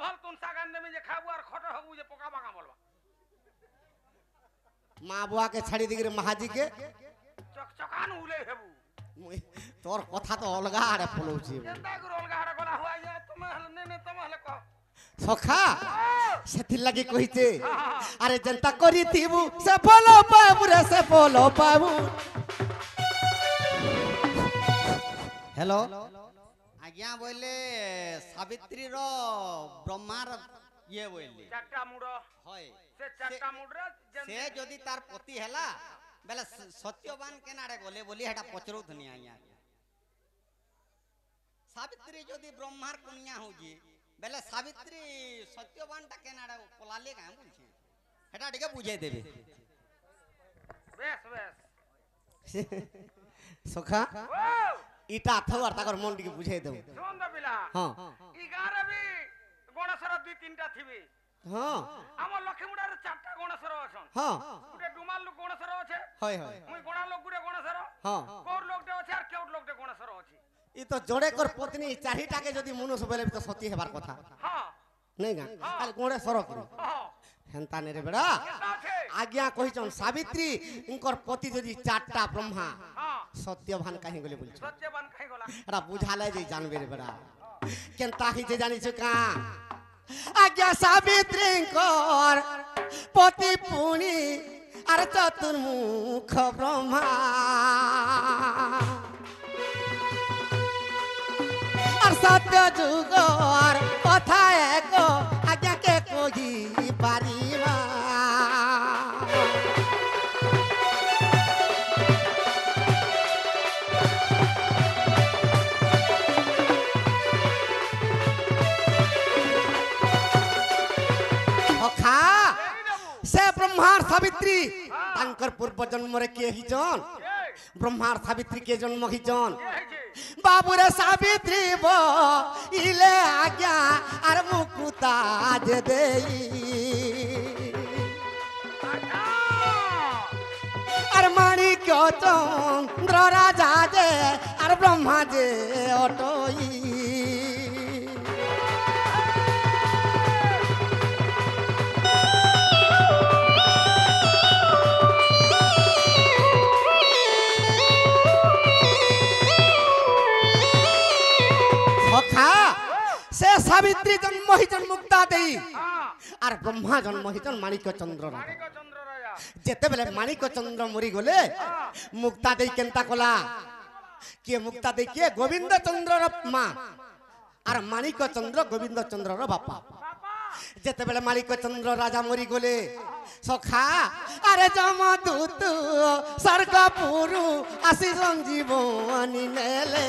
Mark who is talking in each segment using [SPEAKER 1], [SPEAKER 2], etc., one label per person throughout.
[SPEAKER 1] भल तुन सागान में जे खाबू और खटर हबू जे पोका बागा बोलबा
[SPEAKER 2] माँ बुआ के छाड़ी दिगरे महाजी के
[SPEAKER 1] चकचकान उले हेबू
[SPEAKER 2] तोर कथा तो अलगा आरे पलौची
[SPEAKER 1] जेंता गुर अलगा हरा कोला हुआ या तुम ने तुम हले कह
[SPEAKER 2] सखा सेथिर लगी कहिते अरे जनता करी थीबू से बोलो बाबू रे से बोलो बाबू हेलो आज्ञा बोले सावित्री रो ब्रह्मार ये बोले
[SPEAKER 1] चाटा मुड़
[SPEAKER 2] होय
[SPEAKER 1] से चाटा मुड़
[SPEAKER 2] से जदी तार पति हैला बेले सत्यवान केनाडे गले बोली हेटा पचरौ धनिया आज्ञा सावित्री जदी ब्रह्मार कन्या होजी बेले सावित्री सत्यवान ता केनाडे पलाले का बोलछे हेटा टिके बुझाई देबे
[SPEAKER 1] बेस बेस
[SPEAKER 2] सखा इटा थवर ताकर मन टिके बुझाई देबो
[SPEAKER 1] सुन द पिला
[SPEAKER 2] हां
[SPEAKER 1] 11 भी गणेशर दुई तीनटा थिबे
[SPEAKER 2] हां
[SPEAKER 1] हम लक्ष्मीमुडार चारटा गणेशर अछन
[SPEAKER 2] हां
[SPEAKER 1] गुटे डुमाल लोक गणेशर अछे
[SPEAKER 2] होय होय
[SPEAKER 1] मुई गणा लोक गुटे गणेशर
[SPEAKER 2] हां
[SPEAKER 1] कोर लोकटे अछे और केउट लोकटे गणेशर अछे
[SPEAKER 2] ई तो जोड़े कर पत्नी चारिटा के जदी मनुष्य बेले तो सती हेबार कथा
[SPEAKER 1] हां
[SPEAKER 2] नहीं गा खाली गोड़े सरक
[SPEAKER 1] हां
[SPEAKER 2] हेंता ने रे बेड़ा
[SPEAKER 1] केता छे
[SPEAKER 2] आज्ञा कहिचन सावित्री इनकर पति जदी चारटा ब्रह्मा
[SPEAKER 1] हां
[SPEAKER 2] सत्यवान काहे गले बोलछ
[SPEAKER 1] सत्यवान खाइ गला
[SPEAKER 2] एरा बुझाले जे जानबे रे बेड़ा केनता ही जे जानि छ का आज्ञा सावित्री इनकर पति पुनी आर चतुर्मुख ब्रह्मा और सत्य जुगर कथा एक आज्ञा के कोही पारिमा से ब्रह्मार सावित्री तांकर पूर्व जन्म रे के हिजन ब्रह्मार सावित्री के जन्म हिजन बाबू रे सावित्री बो इले आज्ञा आर मुकुता जे देई आर माणिक चंद्र राजा जे आर ब्रह्मा जे अटोई से सावित्री जन्म हिजन मुक्ता देई आर ब्रह्मा जन्म हिजन माणिक चंद्र राजा जेते बेले माणिक चंद्र मरी गले मुक्ता देई केनता कला के मुक्ता देई के गोविंद चंद्र र मां आर माणिक चंद्र गोविंद चंद्र र बापा जेते बेले माणिक चंद्र राजा मरी गले सखा अरे जमदूत स्वर्गपुरु आसी संजीवनी नेले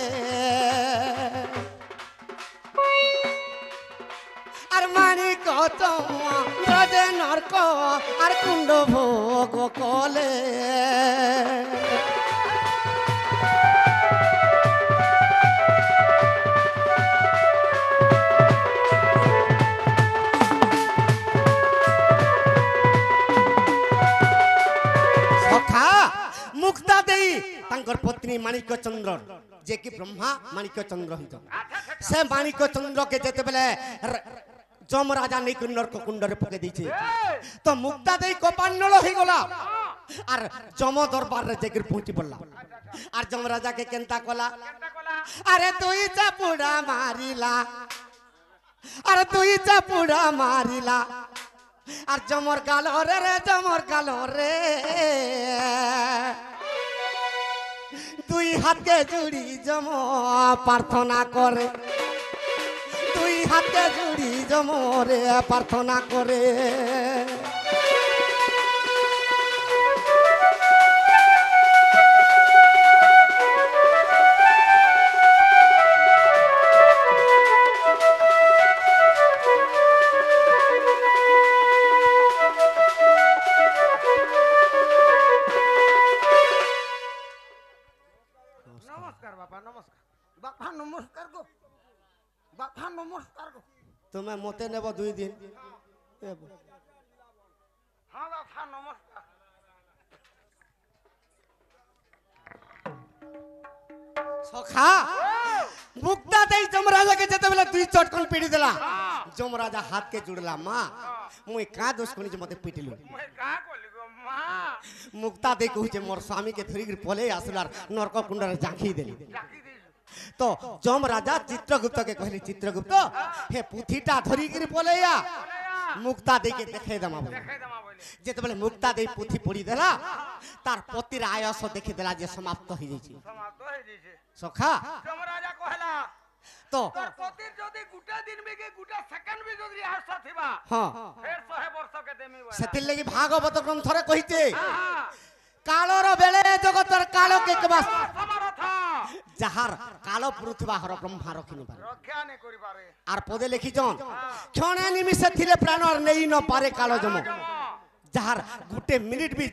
[SPEAKER 2] আর মানিক চন্দ্রে নরক আর কুণ্ড ভোগ কলে সখা মুক্তা দেই তাঙ্কর পত্নী মানিক চন্দ্র যে কি ব্রহ্মা মানিক চন্দ্র হিত से माणिक चंद्र के जेते बेले जम राजा नहीं नरक कुंडरे पके दीछे तो मुक्ता देई कोपान्नल हो गला और जम दरबार रे जेगिर पहुंची पड़ला और जम राजा के केनता कला अरे तुई चापुड़ा मारिला अरे तुई चापुड़ा मारिला और जमर गालो रे जमर गालो रे দুই হাতে জুড়ি জম প্রার্থনা করে দুই হাতে জুড়ি জম রে প্রার্থনা করে तुम्हें मते नेब 2 दिन
[SPEAKER 1] हाँ बापा नमस्कार
[SPEAKER 2] सखा मुक्ता देई जमराजा के जेते बेले 2 चटकन पीड़ी देला যমরাজা হাতকে জুড়লা মা মুই কা দোষ করি যে মতে পিটিলু
[SPEAKER 1] মই কা কলি গো মা
[SPEAKER 2] মুক্তা দেই কହୁছে মোর স্বামীকে ধরিকি পলে আসলার নরক কুণ্ডরে জাঁকি দেলি
[SPEAKER 1] ডাকি দিছু
[SPEAKER 2] তো যমরাজা চিত্রগুপ্তকে কহিলি চিত্রগুপ্ত হে পুথিটা ধরিকি পলেয়া মুক্তা দেইকে দেখাই দেমা বলে
[SPEAKER 1] দেখাই দেমা বলে
[SPEAKER 2] যেতবেলে মুক্তা দেই পুথি পড়ি দেলা তার পতির আয়স দেখি দেলা যে সমাপ্ত হই যাইছি
[SPEAKER 1] সমাপ্ত হই দিছে
[SPEAKER 2] সখা
[SPEAKER 1] যমরাজা কহলা
[SPEAKER 2] তো
[SPEAKER 1] তোর পতির যদি গুটা দিন বিকে গুটা সেকেন্ড বি যদি আশা থিবা
[SPEAKER 2] হ্যাঁ
[SPEAKER 1] ফের 100 বর্ষকে দেমি বলা
[SPEAKER 2] সেতির লাগি ভাগবত গ্রন্থরে কইছে
[SPEAKER 1] হ্যাঁ
[SPEAKER 2] কালর বেলে জগতর কালকে কেবা
[SPEAKER 1] সমরথ
[SPEAKER 2] যাহার কাল পুরুথবা হর ব্রহ্মা রখিনি পারে
[SPEAKER 1] রক্ষা নে করি পারে
[SPEAKER 2] আর পদে লিখিছন ক্ষণে নিমিষে থিলে প্রাণ আর নেই ন পারে কাল জম যাহার গুটে মিনিট বি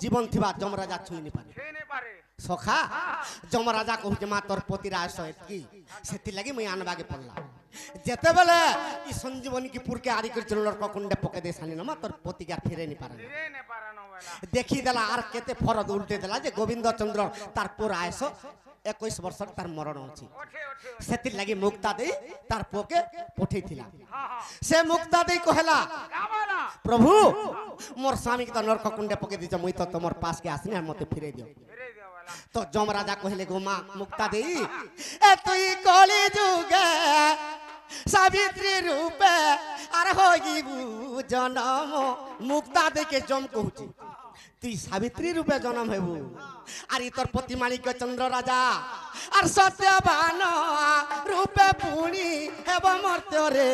[SPEAKER 2] জীবন থিবা যমরাজা ছুঁইনি পারে
[SPEAKER 1] ছেনে পারে
[SPEAKER 2] সখা যমরাজা কହୁছে মা তোর পতির আয়স এতকি সেতি লাগি মুই আনবাগে পড়লা যেতেবেলে ই সঞ্জীবনী কি পুরকে আরি করে চলর ককুন্ডে পকে দে সানি না তোর পতিকে আর ফিরে নি পারে না
[SPEAKER 1] ফিরে নে পারে না বলা
[SPEAKER 2] দেখি দেলা আর কেতে ফরদ উল্টে দেলা যে গোবিন্দ চন্দ্র তার পুর আয়স 21 বর্ষ তার মরণ আছে
[SPEAKER 1] ওঠে ওঠে
[SPEAKER 2] সেতির লাগি মুক্তা দেই তার পোকে পঠেইছিলা
[SPEAKER 1] হ্যাঁ হ্যাঁ
[SPEAKER 2] সে মুক্তা দেই কহেলা
[SPEAKER 1] কা বলা
[SPEAKER 2] প্রভু মোর স্বামী তো নরক কুণ্ডে পকে দিছ মুই তো তোমার পাস কে আসিনি আর মতে ফিরে দিও
[SPEAKER 1] ফিরে দিও বলা
[SPEAKER 2] তো যমরাজা কহিলে গো মা মুক্তা দেই এ তুই কলি যুগে সাবিত্রী রূপে আর হইবু জনম মুক্তা দেখে জম কহুছি তুই সাবিত্রী রূপে জনম হেবু আর তোর পতি মানিক চন্দ্র রাজা আর সত্যবান রূপে পুনি হেব মর্ত্যরে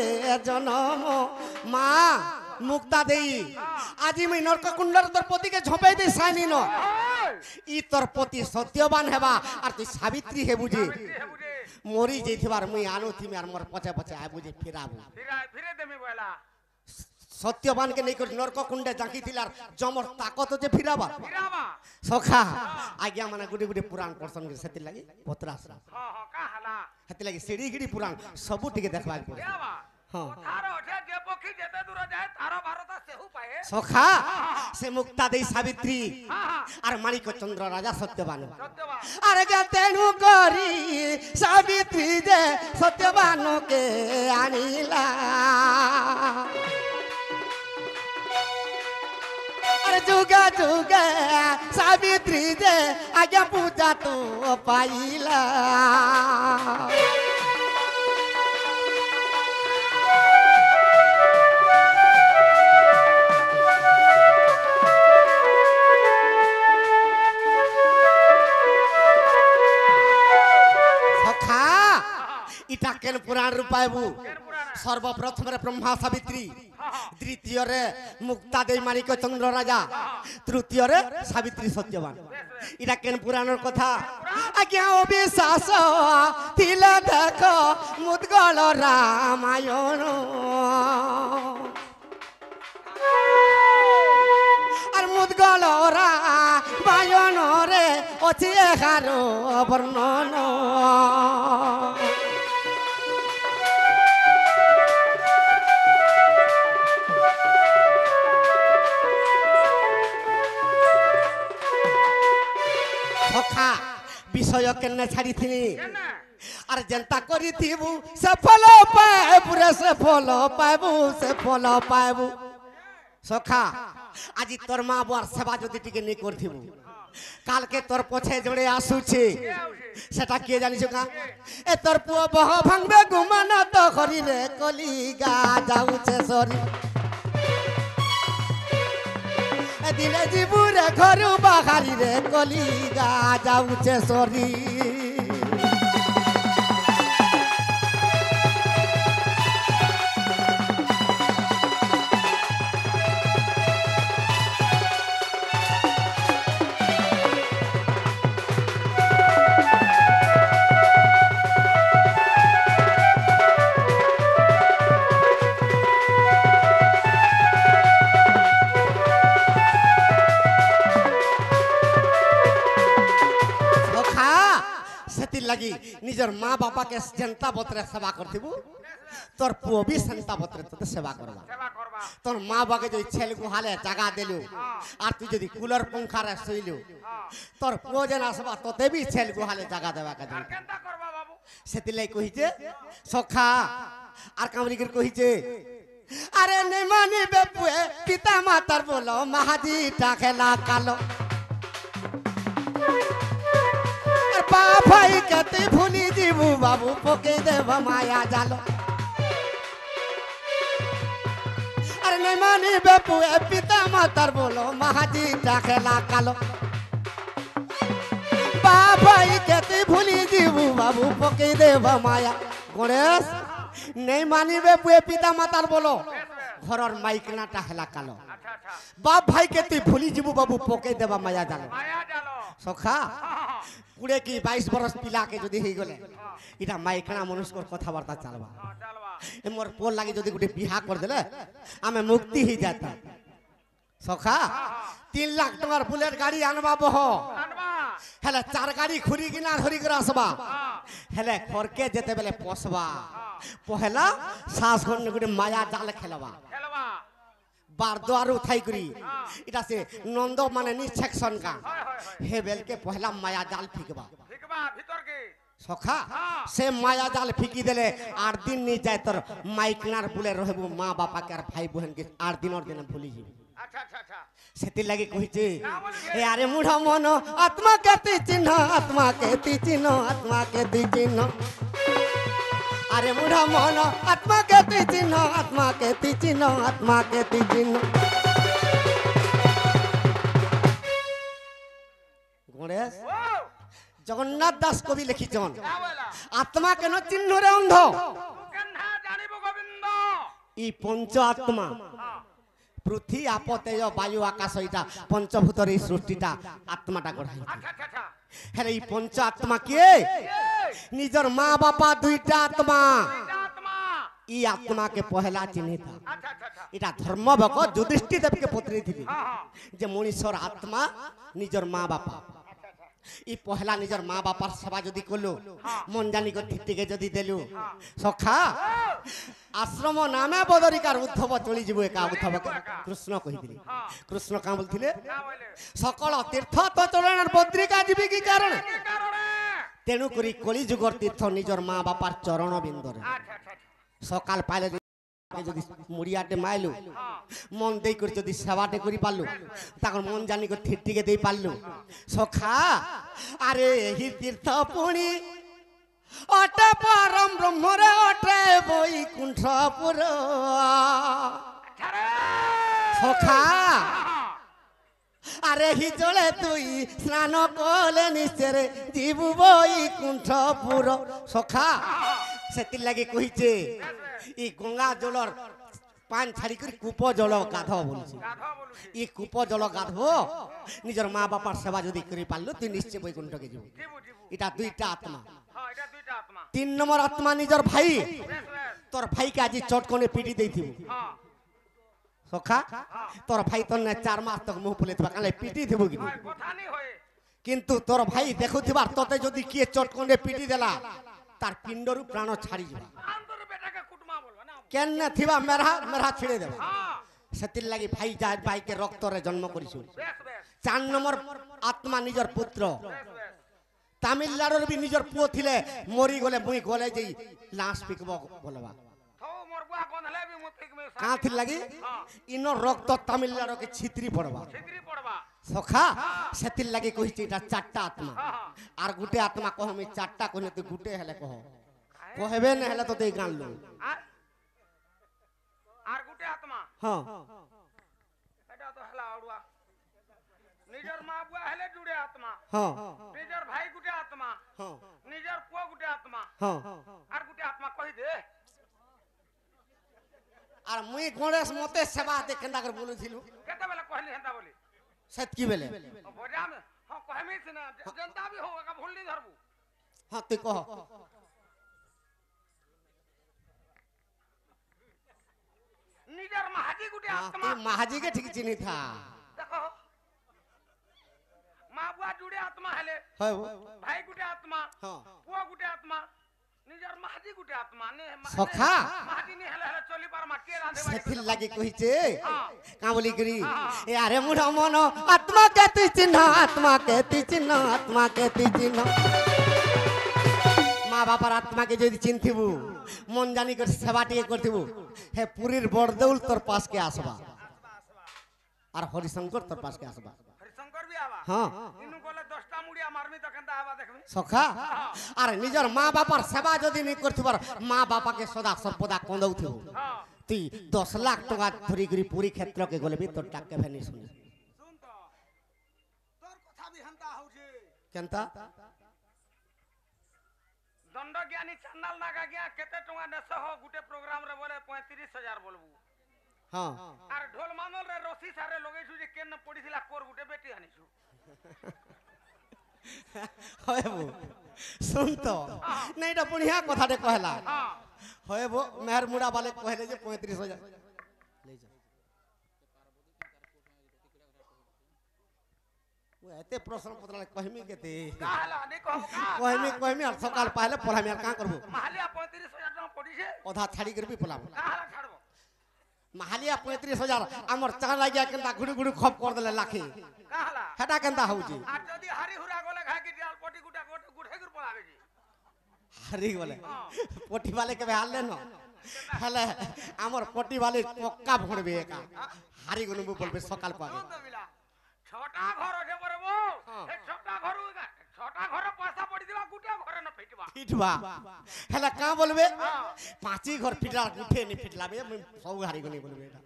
[SPEAKER 2] জনম মা মুক্তা দেই আজি মুই নরক কুণ্ডর তোর পতিকে ঝোপাই দেই সাইনি ন ই তোর পতি সত্যবান হেবা আর তুই সাবিত্রী হেবু যে
[SPEAKER 1] হেবুরে
[SPEAKER 2] মরি যাইथिबार মুই আনো থিমি আর মোর পছে পছে আইবু যে ফিরাবু
[SPEAKER 1] ফিরে দেমি বলা
[SPEAKER 2] সত্যবান কে নেই করে নরক কুণ্ডে জাঁকি থিলার জমর তাকত যে ফিরাবা
[SPEAKER 1] ফিরাবা
[SPEAKER 2] সখা আজ্ঞা মানে গুডি গুডি পুরাণ পছন্দ করে সেতি লাগি পত্রাসরা
[SPEAKER 1] হ্যাঁ হ্যাঁ কা হালা
[SPEAKER 2] সেতি লাগি সিড়ি গিড়ি পুরাণ সবু টিকে দেখবা পড়ে
[SPEAKER 1] ফিরাবা
[SPEAKER 2] হ্যাঁ
[SPEAKER 1] তার ওঠে যে পক্ষী যেতে দূর যায় তার ভারত সেহু পায়ে
[SPEAKER 2] সখা সে মুক্তা দেই সাবিত্রী
[SPEAKER 1] হ্যাঁ হ্যাঁ
[SPEAKER 2] আর মানিক চন্দ্র রাজা সত্যবান
[SPEAKER 1] সত্যবান
[SPEAKER 2] আর তেনু করি সাবিত্রী যে সত্যবানকে আনিলা আর যুগে যুগে সাবিত্রী যে আগে পূজা তো পাইলা ইটা কেন পুরাণ রূপাইবু সর্বপ্রথম ব্রহ্মা সাবিত্রী দ্বিতীয় রে মুক্তা দেই মানিক চন্দ্র রাজা তৃতীয় রে সাবিত্রী সত্যবান এটা কেন পুরাণের কথা আজ্ঞা অবিশ্বাস তিলে দেখ মুদগল রামায়ণ আর মুদগল রামায়ণ রে অছি এখার বর্ণন সখা বিষয় কেন ছাড়িথিনি আর যেন্তা করিথিবু সে ফল পাইবু রে সে ফল পাইবু সে ফল পাইবু সখা আজি তোর মা বুয়ার সেবা যদি টিকে নি করথিবু কালকে তোর পছে জড়ে আসুছে সেটা কে জানিস কা এ তোর পুଅ বহ ভাঙবে গুমান তো করি রে কলিগা যাউছে সরি দিনে জীবুরে ঘরু বাহারি রে কলিগা যাউছে সরি লাগি নিজের মা বাবা কে সেন্তা বতরে সেবা করতিবু তোর পুও বি সেন্তা বতরে তোতে সেবা করবা তোর মা বাবাকে যদি ছেলে গুহালে জায়গা দেলু আর তুই যদি কুলার পঙ্খারে শুইলু তোর পুও যেন আসবা তোতে বি ছেলে গুহালে জায়গা দেবা কা সেতি লাই কহিছে সখা আর কামলি করে কইছে আরে নে মানি বেপুয়ে পিতা মাতার বলো মাহাজিটা খেলা কালো আর বাপ ভাই কতে ভুলি দিবু বাবু পকে দেব মায়া জালো আরে নে মানি বেপুয়ে পিতা মাতার বলো মাহাজিটা খেলা কালো বাপ ভাই কতে ভুলি দিবু বাবু পকে দেব মায়া গণেশ নেই মানিবে পুয়ে পিতা মাতার বলো ঘরর মাইকনাটা হেলা কালো
[SPEAKER 1] আচ্ছা আচ্ছা
[SPEAKER 2] বাপ ভাইকে তুই ভুলি যাবু বাবু পকে দেবা মায়া জালো
[SPEAKER 1] মায়া জালো
[SPEAKER 2] সখা কুড়ে কি 22 বরস পিলাকে যদি হই গলে এটা মাইকনা মনুষ্যর কথাবার্তা চালবা
[SPEAKER 1] চালবা
[SPEAKER 2] এ মোর পোল লাগি যদি গুটে বিহা করে দেলে আমি মুক্তি হই যাতা সখা 3 লাখ টাকার বুলেট গাড়ি আনবা বহ
[SPEAKER 1] আনবা
[SPEAKER 2] হেলে 4 গাড়ি খুরি কিনা ধরি করে আসবা হেলে খরকে যেতে বেলে পসবা পহেলা শ্বাস ঘন্নে গুটে মায়া জাল খেলবা
[SPEAKER 1] খেলবা
[SPEAKER 2] বার দ্বার উঠাই করি এটা সে নন্দ মানে নি সেকশন কা
[SPEAKER 1] হয় হয় হয়
[SPEAKER 2] হে বেলকে পহেলা মায়া জাল ফিকবা
[SPEAKER 1] ঠিকবা ভিতর কে
[SPEAKER 2] সখা সে মায়া জাল ফিকি দেলে 8 দিন নি যায় তোর মাইকনার বুলে রহবু মা বাপাকে আর ভাই বহন কে 8 দিনের দিনে ভুলি যাবি
[SPEAKER 1] আচ্ছা আচ্ছা আচ্ছা
[SPEAKER 2] সেতি লাগি কইছে এ আরে মুঢ়া মন আত্মা কে চিহ্ন আত্মা কে চিহ্ন আত্মা কে চিহ্ন আরে মুঢ়া মন আত্মা কে চিহ্ন আত্মা কে চিহ্ন আত্মা কে চিহ্ন গণেশ
[SPEAKER 1] ও
[SPEAKER 2] জগন্নাথ দাস কবি লিখিছন
[SPEAKER 1] কা বলা
[SPEAKER 2] আত্মা কেন চিহ্ন রে অন্ধ
[SPEAKER 1] কেনহা জানিব গোবিন্দ
[SPEAKER 2] ই পঞ্চ আত্মা
[SPEAKER 1] হ্যাঁ
[SPEAKER 2] পৃথিবী আপতেয় বায়ু আকাশ এটা পঞ্চভূতর এই সৃষ্টিটা আত্মাটা গড়াই
[SPEAKER 1] আচ্ছা আচ্ছা আচ্ছা
[SPEAKER 2] হ্যাঁ এই পঞ্চ আত্মা কে নিজের মা বাবা দুইটা আত্মা
[SPEAKER 1] আত্মা
[SPEAKER 2] ই আত্মাকে পহেলা চিহ্নিতা
[SPEAKER 1] আচ্ছা আচ্ছা আচ্ছা
[SPEAKER 2] এটা ধর্মভক যুধিষ্ঠির দেবকে পত্রে দিবি
[SPEAKER 1] হ্যাঁ হ্যাঁ
[SPEAKER 2] যে মনীষর আত্মা নিজের মা বাবা ই পহেলা নিজের মা বাবার সেবা যদি করলো মন জানি থেকে যদি দেলু সখা আশ্রম নামে বদরিকার উদ্ধব চলি যাব একা উদ্ধব কৃষ্ণ কহিদিলি কৃষ্ণ কা বলছিলে
[SPEAKER 1] কা বলে
[SPEAKER 2] সকল তীর্থ তো চরণের বদ্রিকা যাবি কি কারণে
[SPEAKER 1] কি কারণে
[SPEAKER 2] তেণু করি কলিযুগর তীর্থ নিজের মা বাবার চরণ বিন্দরে
[SPEAKER 1] আচ্ছা আচ্ছা আচ্ছা
[SPEAKER 2] সকাল পাইলে যদি মুড়িয়াটে মাইলু মন দেই করে যদি সেবাটে করি পারলু তখন মন জানি করে থিরটিকে দেই পারলু সখা আরে হি তীর্থ পুনি অটে পরম ব্রহ্মরে অটে বৈকুণ্ঠপুর
[SPEAKER 1] আচ্ছা রে
[SPEAKER 2] সখা আরে হি জলে তুই স্নান কলে নিশ্চরে জীবু বৈকুণ্ঠপুর সখা সেতির লাগি কইছে ই গঙ্গা জলর পান ছাড়ি করে কূপ জল গাধব বলছে
[SPEAKER 1] গাধা বলুছি
[SPEAKER 2] ই কূপ জল গাধব নিজের মা বাবার সেবা যদি করে পারলো তুই নিশ্চয় বৈকুণ্ঠকে যাবি
[SPEAKER 1] জিবু জিবু
[SPEAKER 2] এটা দুইটা আত্মা
[SPEAKER 1] হ্যাঁ এটা দুইটা আত্মা
[SPEAKER 2] 3 নম্বর আত্মা নিজের ভাই
[SPEAKER 1] বেশ বেশ
[SPEAKER 2] তোর ভাইকে আজি চটকনে পিটি দেইথিব
[SPEAKER 1] হ্যাঁ
[SPEAKER 2] সখা তোর ভাই তোর না 4 মাস তক মুহ ফুলে থবা কালে পিটি দেব কি
[SPEAKER 1] হয় কথা নি হয়
[SPEAKER 2] কিন্তু তোর ভাই দেখুথিবার তোতে যদি কি চটকনে পিটি দেলা তার পিণ্ডরু প্রাণ ছাড়ি যাবা
[SPEAKER 1] আন্দর বেটাকে কুটমা বলবা না
[SPEAKER 2] কেন না থিবা মেরা মেরা ছিড়ে দেবা
[SPEAKER 1] হ্যাঁ
[SPEAKER 2] সেতির লাগি ভাই যায় ভাইকে রক্তরে জন্ম করিছু
[SPEAKER 1] বেশ বেশ
[SPEAKER 2] 4 নম্বর আত্মা নিজের পুত্র
[SPEAKER 1] বেশ বেশ
[SPEAKER 2] তামিলনাড়ুর বি নিজের পুଅ থিলে মরি গলে মুই গলে যেই লাশ পিকব বলবা
[SPEAKER 1] থো মোর বুয়া গন্ধলে বি মো ঠিক মে
[SPEAKER 2] কা থির লাগি ইনো রক্ত তামিলনাড়ুকে ছিত্রি পড়বা
[SPEAKER 1] ছিদ্রি পড়বা
[SPEAKER 2] সখা সেতির লাগি কইছি এটা 4টা আত্মা
[SPEAKER 1] হ্যাঁ
[SPEAKER 2] আর গুটে আত্মা কহ আমি 4টা কইলে তুই গুটে হেলে কহ কহবে না হেলে তো দেই গানলো
[SPEAKER 1] আর আর গুটে আত্মা
[SPEAKER 2] হ্যাঁ
[SPEAKER 1] এটা তো হলা অড়ুয়া নিজের মা বুয়া হেলে জুড়ে আত্মা
[SPEAKER 2] হ্যাঁ
[SPEAKER 1] নিজের ভাই গুটে আত্মা
[SPEAKER 2] হ্যাঁ
[SPEAKER 1] নিজের পুয়া গুটে আত্মা
[SPEAKER 2] হ্যাঁ
[SPEAKER 1] আর গুটে আত্মা কই দে
[SPEAKER 2] আর মুই গণেশ মতে সেবা দেখেন্দা করে বলেছিলু
[SPEAKER 1] কেতেবেলে কইলি হেন্তা বলি
[SPEAKER 2] সেত কি বেলে
[SPEAKER 1] বজাম হ্যাঁ কহমি সিনা জনতা বি हो का ভুললি ধরবু
[SPEAKER 2] হ্যাঁ তুই কহ
[SPEAKER 1] নিজের মাহাজি গুটে আত্মা
[SPEAKER 2] তুই মাহাজি के ठीक চিনি থা
[SPEAKER 1] দেখো মা বুয়া জুড়ে আত্মা হেলে
[SPEAKER 2] হয়
[SPEAKER 1] ভাই গুটে আত্মা
[SPEAKER 2] হ্যাঁ
[SPEAKER 1] পুয়া গুটে আত্মা নিজের মাহাজি গুটে আত্মা নে
[SPEAKER 2] সখা
[SPEAKER 1] মাহাজি নে হেলে হেলে চলি পার মা কে রাঁধে
[SPEAKER 2] সেথির লাগি কইছে
[SPEAKER 1] হ্যাঁ
[SPEAKER 2] কা বলি করি এ আরে মুঢ় মন আত্মা কে তুই চিহ্ন আত্মা কে তুই চিহ্ন আত্মা কে তুই চিহ্ন মা বাবার আত্মাকে যদি চিনথিবু মন জানি করে সেবাটিকে করথিবু হে পুরীর বড়দেউল তোর পাশকে আসবা আর হরিশঙ্কর তোর পাশকে আসবা
[SPEAKER 1] হরিশঙ্কর বি আবা
[SPEAKER 2] হ্যাঁ
[SPEAKER 1] ইনু গলে 10টা মুড়িয়া মারমি তো কেনতা আবা দেখবি
[SPEAKER 2] সখা আর নিজের মা বাবার সেবা যদি নি করথিবার মা বাপাকে সদা সর্বদা কন্দৌথিবু
[SPEAKER 1] হ্যাঁ
[SPEAKER 2] তুই 10 লাখ টাকা ধরি করে পুরী ক্ষেত্রকে গলে বি তোর ডাককে ভেনি শুনি
[SPEAKER 1] শুন তো তোর কথা বি হান্তা হউছে
[SPEAKER 2] কেনতা
[SPEAKER 1] দণ্ড জ্ঞানী চ্যানেল নাগা গিয়া কেতে টঙ্কা নেছ হ গুটে প্রোগ্রাম রে বলে 35,000 বলবু
[SPEAKER 2] হ্যাঁ
[SPEAKER 1] আর ঢোল মানল রে রসি সারে লগাইছু যে কেন পড়িছিলা কোর গুটে বেটি আনিছু
[SPEAKER 2] হয় বো শুন তো না এটা বড়িয়া কথাটা কহলা
[SPEAKER 1] হ্যাঁ
[SPEAKER 2] হয় বো মেহর মুড়া বালে কহলে যে 35,000 লই যা ও এতে প্রশ্ন পত্র কহিমি কেতে
[SPEAKER 1] কাহলা নি কহব কা
[SPEAKER 2] কহিমি আর সকাল পাইলে পড়ামি আর কা করব
[SPEAKER 1] মাহালিয়া 35,000 টাকা পড়িছে
[SPEAKER 2] অধা ছাড়ি করবি পলাম
[SPEAKER 1] কাহলা ছাড়ব
[SPEAKER 2] মাহালিয়া 35,000 আমার চা লাগিয়া কেনতা গুড়ি গুড়ি খপ কর দেলে লাখে
[SPEAKER 1] কাহলা
[SPEAKER 2] হেটা কেনতা হউজি
[SPEAKER 1] আর যদি হারি হুরা গলে খাকি ডাল পটি গুটা গুটে গুটে গুর পড়াবে জি
[SPEAKER 2] হারি বলে পটি বালে কেবে হারলে ন হেলে আমার পটি বালে পক্কা ভরবে একা হারি গুনবু বলবে সকাল পাবে
[SPEAKER 1] তো বিলা ছটা ঘর আছে পড়ব এই ছটা ঘর ছটা ঘর পয়সা পড়ি দিবা গুটা ঘরে ন ফিটবা
[SPEAKER 2] ফিটবা হেলা কা বলবে পাঁচি ঘর ফিটলার গুঠে নি ফিটলাবে মুই সব হারি গুনি বলবে এটা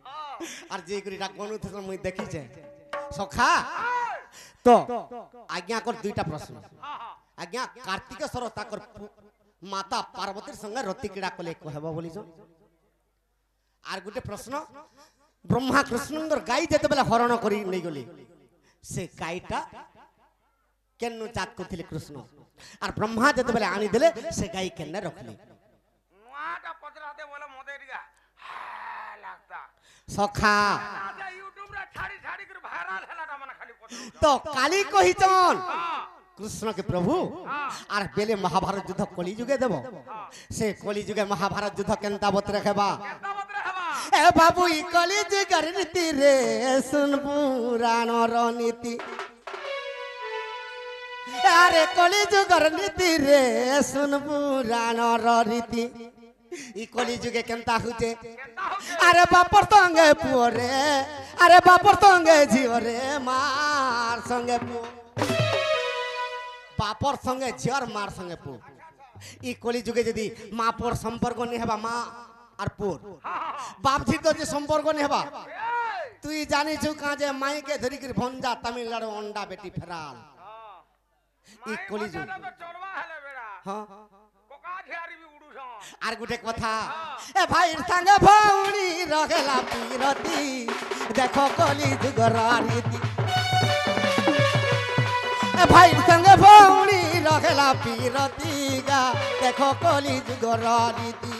[SPEAKER 2] আর যে করিটা গনু থস মুই দেখিছে সখা তো আজ্ঞা কর দুইটা প্রশ্ন
[SPEAKER 1] হ্যাঁ হ্যাঁ
[SPEAKER 2] আজ্ঞা কার্তিকেশ্বর তাকর মাতা পার্বতীর সঙ্গে রতি ক্রীড়া কলে কহব বলিছ আর গোটে প্রশ্ন ব্রহ্মা কৃষ্ণন্দর গাই যেতেবেলে হরণ করি নেই গলি সে গাইটা কেন জাত করলে কৃষ্ণ আর ব্রহ্মা যেতেবেলে আনি দেলে সে গাই কেন রখলি
[SPEAKER 1] নোয়াটা পচরাতে বলে মদে দিগা লাগতা
[SPEAKER 2] সখা
[SPEAKER 1] না ইউটিউব রে ছাড়ি ছাড়ি করে ভাইরাল হেলাটা মানে খালি পচরা
[SPEAKER 2] তো কালি কহিছন
[SPEAKER 1] হ্যাঁ
[SPEAKER 2] কৃষ্ণকে প্রভু আর বেলে মহাভারত যুদ্ধ কলি যুগে দেব সে কলি যুগে মহাভারত যুদ্ধ কেনতা বত রাখবা
[SPEAKER 1] কেনতা বতরে হবা
[SPEAKER 2] এ বাবু ই কলি যুগের নীতি রে শুন পুরাণর নীতি আরে কলি যুগের নীতি রে শুন পুরাণর রীতি ই কলি যুগে কেনতা হচ্ছে
[SPEAKER 1] কেনতা হচ্ছে
[SPEAKER 2] আরে বাপর সঙ্গে পুয় রে আরে বাপর সঙ্গে ঝিও রে মার সঙ্গে পুয় বাপর সঙ্গে ঝিওর মার সঙ্গে পুয় ই কলি যুগে যদি মা পর সম্পর্ক নি হেবা মা আর পুর বাপ ঝি তো যে সম্পর্ক নি হেবা তুই জানিছু কাজে মাইকে ধরি করে ভঞ্জা তামিলনাড়ু অন্ডা বেটি ফেরাল ই কলি যুগ
[SPEAKER 1] তো চলবা হেলে বেড়া
[SPEAKER 2] হ্যাঁ
[SPEAKER 1] কোকা ঝিয়ারি বি উড়ুছন
[SPEAKER 2] আর গোটে কথা এ ভাইর সঙ্গে ভৌনি রগেলা পিরতি দেখো কলি যুগর রীতি এ ভাইর সঙ্গে ভৌনি রগেলা পিরতি গা দেখো কলি যুগর রীতি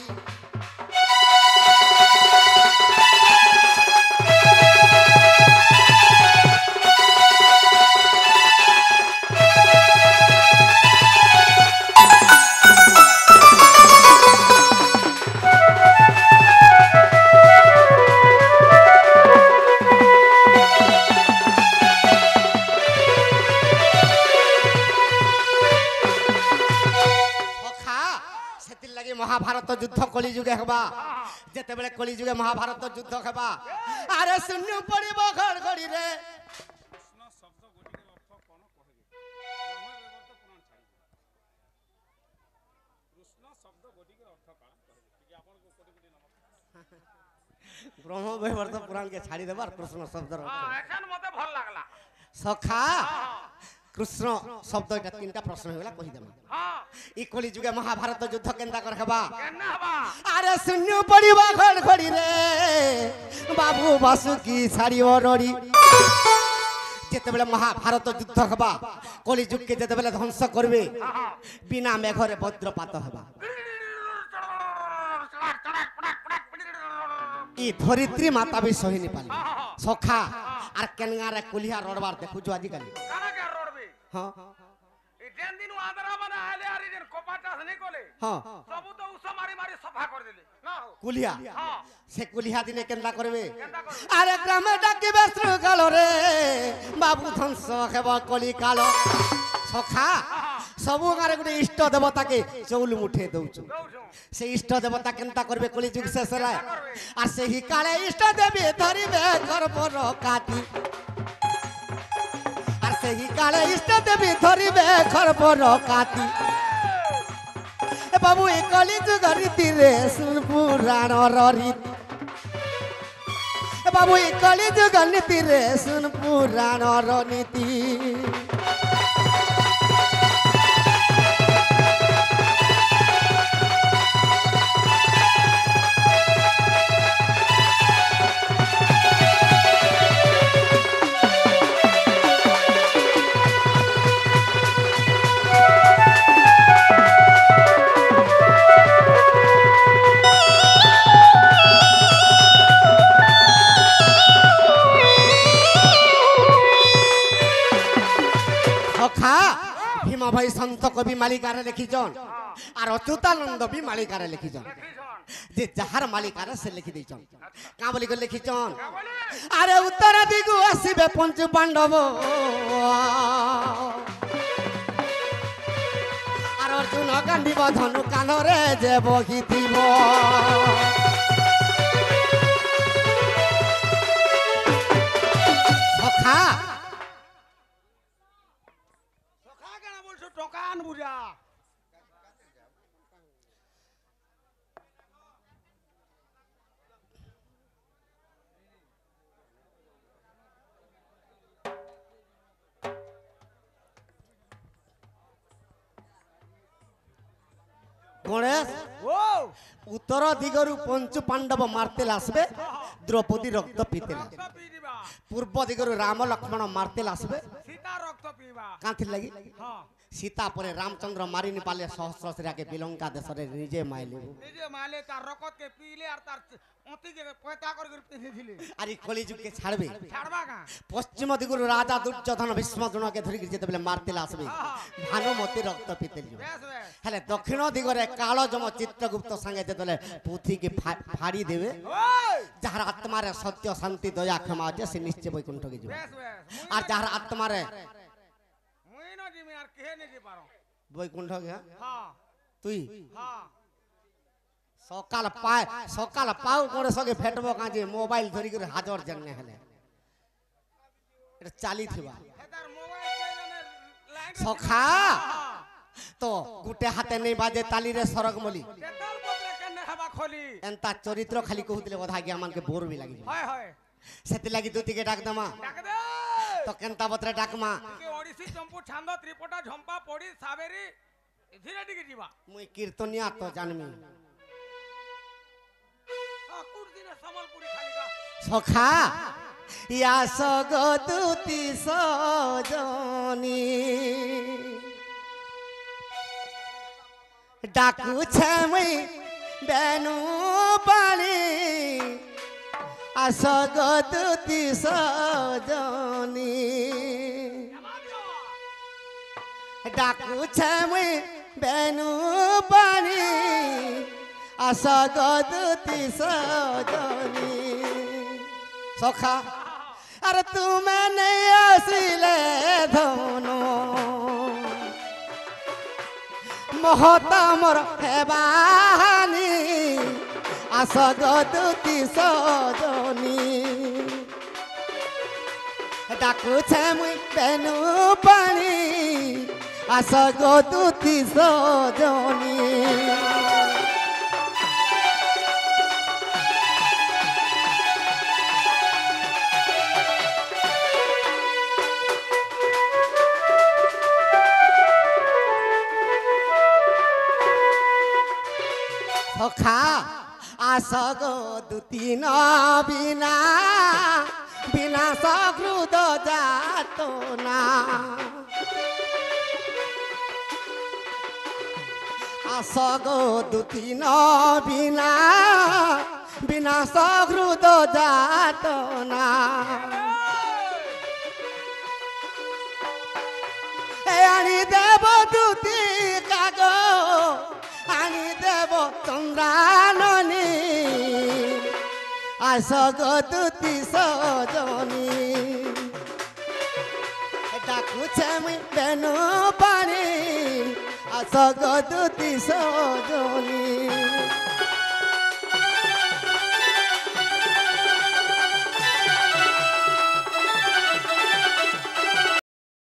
[SPEAKER 2] মহাভারত যুদ্ধ কলি যুগে হবা যেতেবেলে কলি যুগে মহাভারত যুদ্ধ হবা আরে শূন্য পড়িব ঘর ঘড়ি রে ব্রহ্ম বৈবর্ত পুরাণ কে ছাড়ি দেবার কৃষ্ণ শব্দ
[SPEAKER 1] এখন মতে ভাল লাগলা
[SPEAKER 2] সখা কৃষ্ণ শব্দ এটা তিনটা প্রশ্ন হইলা কহি দেমা
[SPEAKER 1] হ্যাঁ
[SPEAKER 2] ই কলি যুগে মহাভারত যুদ্ধ কেনতা কর হবা
[SPEAKER 1] কেন হবা
[SPEAKER 2] আরে শূন্য পড়িবা ঘর ঘড়ি রে বাবু বাসুকি ছাড়িব রড়ি যেতেবেলে মহাভারত যুদ্ধ হবা কলি যুগকে যেতেবেলে ধ্বংস করবে বিনা মেঘরে বজ্রপাত হবা ই ধরিত্রী মাতা বি সহিনি পালি সখা আর কেনগারে কলিয়া রড়বার দেখুছো আজিকালি
[SPEAKER 1] কানাকে রড়বে
[SPEAKER 2] হ্যাঁ
[SPEAKER 1] এই যেন দিন আদরা মানে আলে আর যেন কোপাটা হনি কোলে
[SPEAKER 2] হ্যাঁ
[SPEAKER 1] সবু তো উস মারি মারি সফা করে দিলে না হো
[SPEAKER 2] কুলিয়া
[SPEAKER 1] হ্যাঁ
[SPEAKER 2] সে কুলিয়া দিনে কেনটা করবে
[SPEAKER 1] কেনটা করবে
[SPEAKER 2] আরে গ্রামে ডাকিবে শৃগাল রে বাবু ধ্বংস হেব কলি কাল সখা सबु गारे गोटे इष्ट देवता के चौल मुठे दउछु
[SPEAKER 1] दौछु
[SPEAKER 2] से इष्ट देवता केनता करबे कलिजुग शेष ला आ से ही काले इष्ट देवी धरिबे गर्भर काटी आ से ही काले इष्ट देवी धरिबे गर्भर काटी ए बाबू ए कलिजुग रीति रे सुन पुराण रीति ए बाबू ए कलिजुग नीति रे सुन पुराण नीति भीम भाई संत कवि मालिकारे लिखिछन और अच्युतानंद भी मालिकारे लिखिछन जे जहार मालिकारे से लिखि दैछन का बोली को लिखिछन अरे उत्तर दिगु आसीबे पंच पांडव और अर्जुन कांदिब धनु कानरे जे बहिथिब सखा
[SPEAKER 1] टोकान बुझा
[SPEAKER 2] गणेश उत्तर दिगरु पंच पांडव मारतेल आसबे द्रौपदी रक्त पीतेला पूर्व दिगरु राम लक्ष्मण मारतेल आसबे
[SPEAKER 1] सीता रक्त पीवा
[SPEAKER 2] कांथि लगी
[SPEAKER 1] हां
[SPEAKER 2] सीता परे रामचंद्र मारी नि पाले सहस्र सिरा के बिलंका देशरे निजे माइले
[SPEAKER 1] तार रकत के पीले और तार ओती के पैता कर पिने थिले
[SPEAKER 2] अरे कलिजुग के छाड़बे
[SPEAKER 1] छाड़बा का
[SPEAKER 2] पश्चिम दिगरु राजा दुर्योधन भीष्म द्रोण के धरि जेते बेले मारतेल आसबे भानुमती रक्त पीतेल हेले दक्षिण दिगरे कालजम चित्रगुप्त संगे जेतले पुथी के फाड़ी देबे जहार आत्मा रे सत्य शांति दया क्षमा जे से निश्चय वैकुंठ के जो और जहार आत्मा रे वैकुंठ गया
[SPEAKER 1] हां
[SPEAKER 2] तुई
[SPEAKER 1] हां
[SPEAKER 2] सकाल पाउ कोड़े सके फेटबो काजे मोबाइल धरि कर हाजर जन्ने हले एटा चाली थिबा
[SPEAKER 1] तार मोबाइल के लाइन
[SPEAKER 2] सखा तो गुटे हाथे नहीं बाजे ताली रे सरग मली
[SPEAKER 1] तेतल पत्र कने हवा खोली
[SPEAKER 2] एंता चरित्र खाली कहउतले बधा गया मान के बोर भी लागी
[SPEAKER 1] हाय हाय
[SPEAKER 2] सेति लागी दुती के डाक दमा
[SPEAKER 1] डाक दे
[SPEAKER 2] तो केनता बत्रे डाकमा
[SPEAKER 1] के ओडिसी चंपू छांद त्रिपटा झंपा पड़ी सावेरी धीरे टिके जीवा
[SPEAKER 2] मुई कीर्तनिया तो जानमी
[SPEAKER 1] हां कुछ दिन समलपुरी खाली का
[SPEAKER 2] सखा या सगदुती सजनी डाकू छमई बेनु पानी असगदुती सजनी डाकू छमई बेनु पानी असगदुती सजनी सखा अरे तुम्हें नहीं आसिले धनो महता मोर हेबानी असगदुती सजनी डाकुछे मुई बेनु पानी असगदुती सजनी सखा असगदुती न बिना बिना सकृद जातो ना असगदुती न बिना बिना सकृद जातो ना आनी देव दूती कागो आनी देव चंद्राननी असगदुती सजनी মুছে মুই বেনু পানি আসগদুতি সজনী